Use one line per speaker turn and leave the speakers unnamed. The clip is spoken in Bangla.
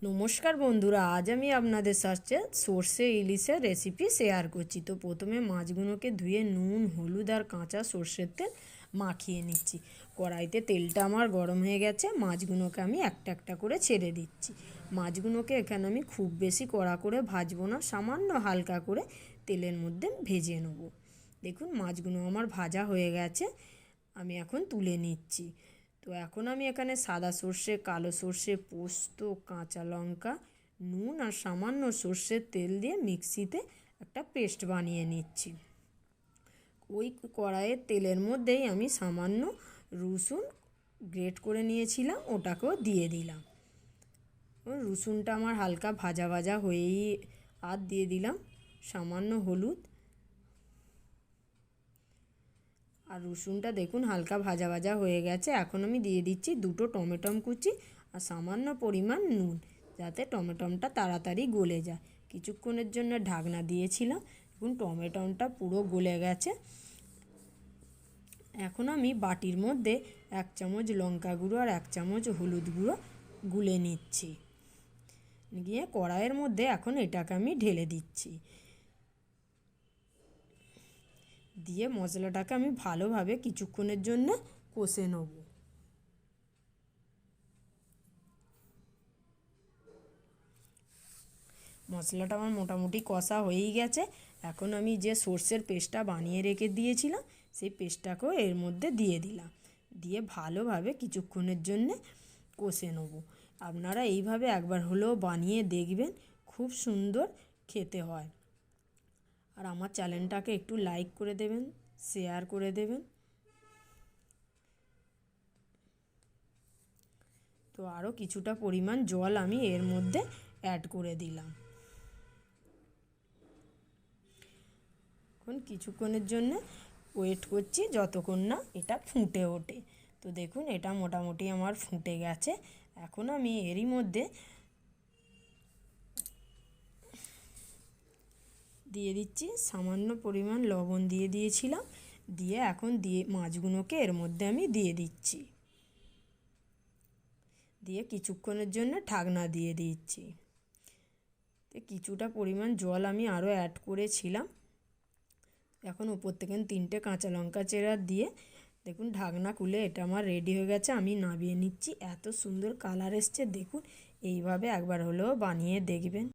নমস্কার বন্ধুরা, আজ আমি আপনাদের সাথে সর্ষে ইলিশের রেসিপি শেয়ার করছি। তো প্রথমে মাছগুলোকে ধুয়ে নুন, হলুদ আর কাঁচা সর্ষের তেল মাখিয়ে নিচ্ছি। কড়াইতে তেলটা আমার গরম হয়ে গেছে, মাছগুলোকে আমি একটা একটা করে ছেড়ে দিচ্ছি। মাছগুলোকে এখানে আমি খুব বেশি কড়া করে ভাজবো না, সামান্য হালকা করে তেলের মধ্যে ভেজে নেব। দেখুন মাছগুলো আমার ভাজা হয়ে গেছে, আমি এখন তুলে নিচ্ছি। তো এখন আমি এখানে সাদা সর্ষে, কালো সর্ষে, পোস্ত, কাঁচা লঙ্কা, নুন আর সামান্য সর্ষের তেল দিয়ে মিক্সিতে একটা পেস্ট বানিয়ে নিচ্ছি। ওই কড়াইয়ের তেলের মধ্যেই আমি সামান্য রসুন গ্রেট করে নিয়েছিলাম, ওটাকেও দিয়ে দিলাম। রসুনটা আমার হালকা ভাজা ভাজা হয়েই আর দিয়ে দিলাম সামান্য হলুদ। আর রসুনটা দেখুন হালকা ভাজা ভাজা হয়ে গেছে। এখন আমি দিয়ে দিচ্ছি দুটো টমেটো কুচি আর সামান্য পরিমাণ নুন, যাতে টমেটোটা তাড়াতাড়ি গলে যায়। কিছুক্ষণের জন্য ঢাকনা দিয়েছিলাম, দেখুন টমেটোটা পুরো গলে গেছে। এখন আমি বাটির মধ্যে 1 চামচ লঙ্কা গুঁড়ো আর 1 চামচ হলুদ গুঁড়ো গুলে নিচ্ছি। গিয়ে কড়াইয়ের মধ্যে এখন এটাকে আমি ঢেলে দিচ্ছি। দিয়ে মশলাটাকে আমি ভালোভাবে কিছুক্ষণের জন্য কষে নেব। মশলাটা আমার মোটামুটি কষা হয়েই গেছে। এখন আমি যে সর্ষের পেস্টটা বানিয়ে রেখে দিয়েছিলাম, সেই পেস্টটাকেও এর মধ্যে দিয়ে দিলাম। দিয়ে ভালোভাবে কিছুক্ষণের জন্য কষে নেব। আপনারা এইভাবে একবার হলেও বানিয়ে দেখবেন, খুব সুন্দর খেতে হয়। আর আমার চ্যানেলটাকে একটু লাইক করে দেবেন, শেয়ার করে দেবেন। তো আরও কিছুটা পরিমাণ জল আমি এর মধ্যে অ্যাড করে দিলাম। এখন কিছুক্ষণের জন্য ওয়েট করছি যতক্ষণ না এটা ফুটে ওঠে। তো দেখুন এটা মোটামুটি আমার ফুটে গেছে। এখন আমি এরই মধ্যে দিয়ে দিচ্ছি সামান্য পরিমাণ লবণ দিয়ে দিয়েছিলাম। দিয়ে এখন মাছগুলোকে এর মধ্যে আমি দিয়ে দিচ্ছি। দিয়ে কিছুক্ষণের জন্য ঢাকনা দিয়ে দিচ্ছি। তো কিছুটা পরিমাণ জল আমি আরও অ্যাড করেছিলাম। এখন উপর থেকে 3টে কাঁচা লঙ্কা চেরা দিয়ে দেখুন ঢাকনা খুলে এটা আমার রেডি হয়ে গেছে। আমি নামিয়ে নিচ্ছি। এত সুন্দর কালার এসছে দেখুন। এইভাবে একবার হলেও বানিয়ে দেখবেন।